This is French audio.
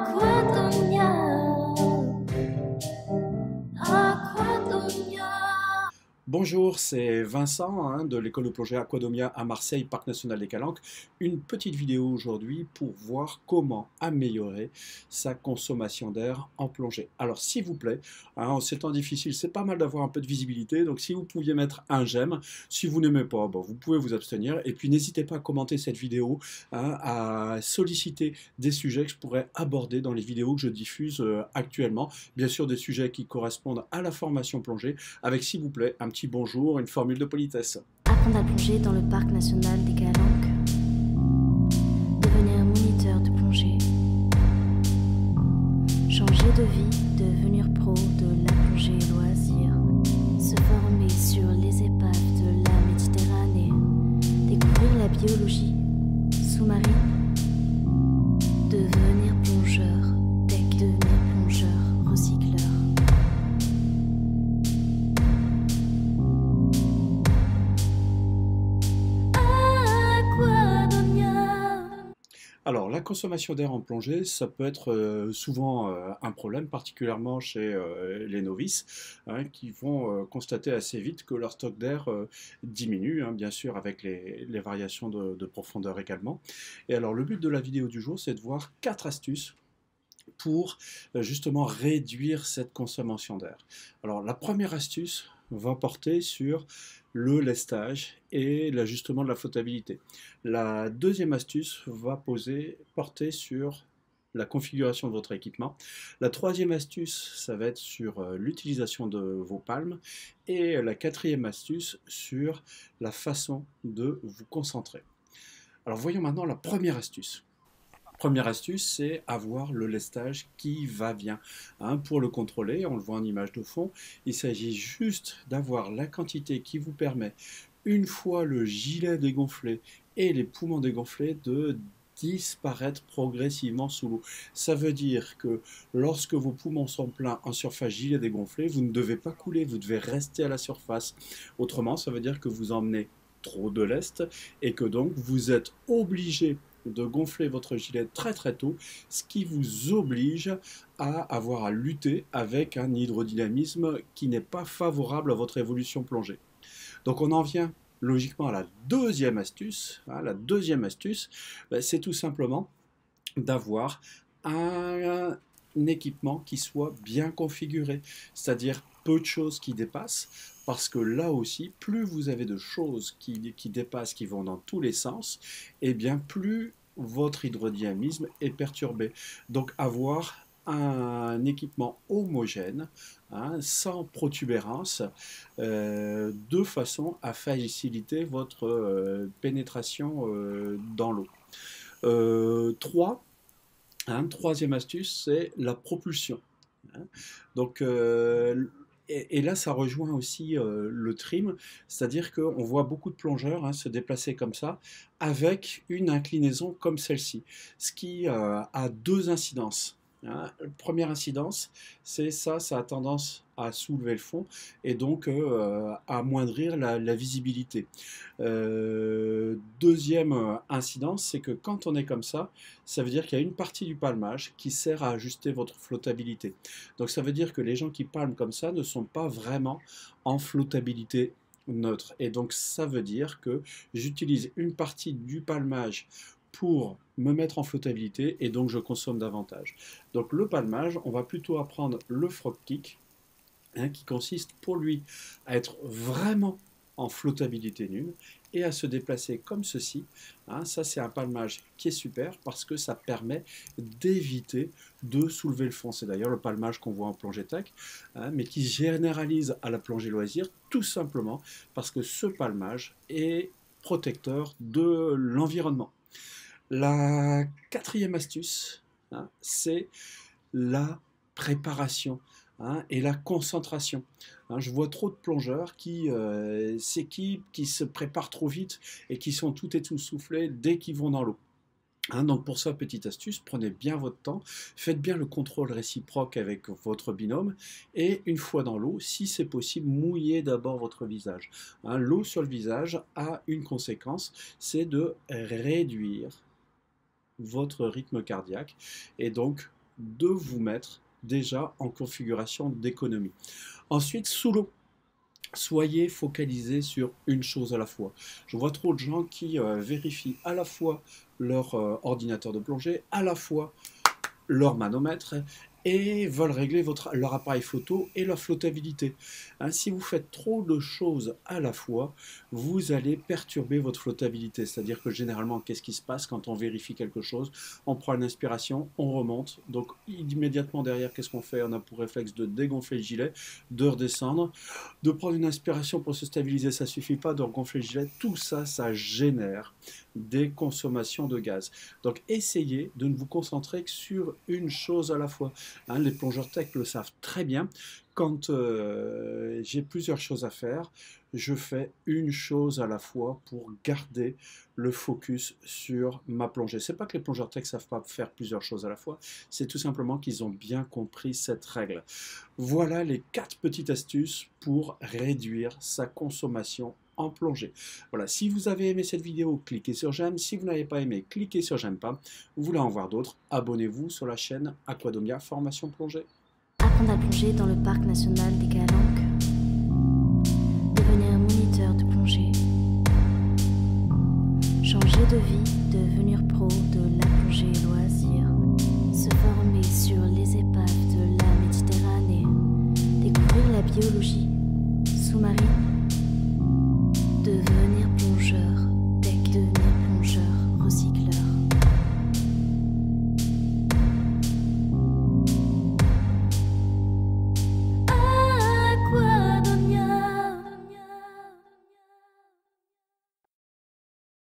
Aquadonia, Aquadonia. Bonjour, c'est Vincent de l'école de plongée Aquadomia à Marseille, Parc National des Calanques. Une petite vidéo aujourd'hui pour voir comment améliorer sa consommation d'air en plongée. Alors s'il vous plaît, en ces temps difficiles, c'est pas mal d'avoir un peu de visibilité, donc si vous pouviez mettre un j'aime, si vous n'aimez pas, bon, vous pouvez vous abstenir, et puis n'hésitez pas à commenter cette vidéo, à solliciter des sujets que je pourrais aborder dans les vidéos que je diffuse actuellement. Bien sûr des sujets qui correspondent à la formation plongée, avec s'il vous plaît un petit bonjour, une formule de politesse. Apprendre à plonger dans le parc national des Calanques. Devenir moniteur de plongée. Changer de vie, devenir pro de la plongée loisir. Se former sur les épaves de la Méditerranée. Découvrir la biologie sous-marine. Devenir plongeur, tech, devenir plongeur, recycleur. Alors, la consommation d'air en plongée, ça peut être souvent un problème, particulièrement chez les novices, qui vont constater assez vite que leur stock d'air diminue, bien sûr, avec les variations de profondeur également. Et alors, le but de la vidéo du jour, c'est de voir 4 astuces pour justement réduire cette consommation d'air. Alors, la première astuce va porter sur le lestage et l'ajustement de la flottabilité. La deuxième astuce va porter sur la configuration de votre équipement. La troisième astuce, ça va être sur l'utilisation de vos palmes. Et la quatrième astuce, sur la façon de vous concentrer. Alors voyons maintenant la première astuce. Première astuce, c'est avoir le lestage qui va bien. Pour le contrôler, on le voit en image de fond, il s'agit juste d'avoir la quantité qui vous permet, une fois le gilet dégonflé et les poumons dégonflés, de disparaître progressivement sous l'eau. Ça veut dire que lorsque vos poumons sont pleins en surface, gilet dégonflé, vous ne devez pas couler, vous devez rester à la surface. Autrement, ça veut dire que vous emmenez trop de lest et que donc vous êtes obligé de gonfler votre gilet très très tôt, ce qui vous oblige à avoir à lutter avec un hydrodynamisme qui n'est pas favorable à votre évolution plongée. Donc on en vient logiquement à la deuxième astuce. La deuxième astuce, c'est tout simplement d'avoir un équipement qui soit bien configuré, c'est-à-dire peu de choses qui dépassent, parce que là aussi, plus vous avez de choses qui dépassent, qui vont dans tous les sens, et bien plus votre hydrodynamisme est perturbé. Donc avoir un équipement homogène, sans protubérance, de façon à faciliter votre pénétration dans l'eau. Troisième astuce, c'est la propulsion. Donc, et là, ça rejoint aussi le trim, c'est-à-dire qu'on voit beaucoup de plongeurs se déplacer comme ça, avec une inclinaison comme celle-ci, ce qui a deux incidences. Première incidence, c'est ça a tendance à soulever le fond et donc à amoindrir la visibilité. Deuxième incidence, c'est que quand on est comme ça veut dire qu'il y a une partie du palmage qui sert à ajuster votre flottabilité. Donc ça veut dire que les gens qui palment comme ça ne sont pas vraiment en flottabilité neutre. Et donc ça veut dire que j'utilise une partie du palmage pour me mettre en flottabilité et donc je consomme davantage. Donc le palmage, on va plutôt apprendre le frog kick, qui consiste pour lui à être vraiment en flottabilité nulle et à se déplacer comme ceci. Ça c'est un palmage qui est super parce que ça permet d'éviter de soulever le fond. C'est d'ailleurs le palmage qu'on voit en plongée tech, mais qui généralise à la plongée loisir tout simplement parce que ce palmage est protecteur de l'environnement. La quatrième astuce, c'est la préparation et la concentration. Je vois trop de plongeurs qui s'équipent, qui se préparent trop vite et qui sont tout essoufflés dès qu'ils vont dans l'eau. Donc pour ça, petite astuce, prenez bien votre temps, faites bien le contrôle réciproque avec votre binôme et une fois dans l'eau, si c'est possible, mouillez d'abord votre visage. L'eau sur le visage a une conséquence, c'est de réduire votre rythme cardiaque et donc de vous mettre déjà en configuration d'économie. Ensuite, sous l'eau. Soyez focalisés sur une chose à la fois. Je vois trop de gens qui vérifient à la fois leur ordinateur de plongée, à la fois leur manomètre et veulent régler leur appareil photo et leur flottabilité. Hein, si vous faites trop de choses à la fois, vous allez perturber votre flottabilité. C'est-à-dire que généralement, qu'est-ce qui se passe quand on vérifie quelque chose? On prend une inspiration, on remonte. Donc immédiatement derrière, qu'est-ce qu'on fait? On a pour réflexe de dégonfler le gilet, de redescendre, de prendre une inspiration pour se stabiliser. Ça ne suffit pas de regonfler le gilet. Tout ça, ça génère des consommations de gaz. Donc essayez de ne vous concentrer que sur une chose à la fois. Hein, les plongeurs tech le savent très bien. Quand j'ai plusieurs choses à faire, je fais une chose à la fois pour garder le focus sur ma plongée. C'est pas que les plongeurs tech ne savent pas faire plusieurs choses à la fois, c'est tout simplement qu'ils ont bien compris cette règle. Voilà les 4 petites astuces pour réduire sa consommation en plongée. Voilà, si vous avez aimé cette vidéo, cliquez sur j'aime. Si vous n'avez pas aimé, cliquez sur j'aime pas. Vous voulez en voir d'autres, abonnez-vous sur la chaîne Aquadomia Formation Plongée. Apprendre à plonger dans le parc national des Calanques. Devenir moniteur de plongée. Changer de vie, devenir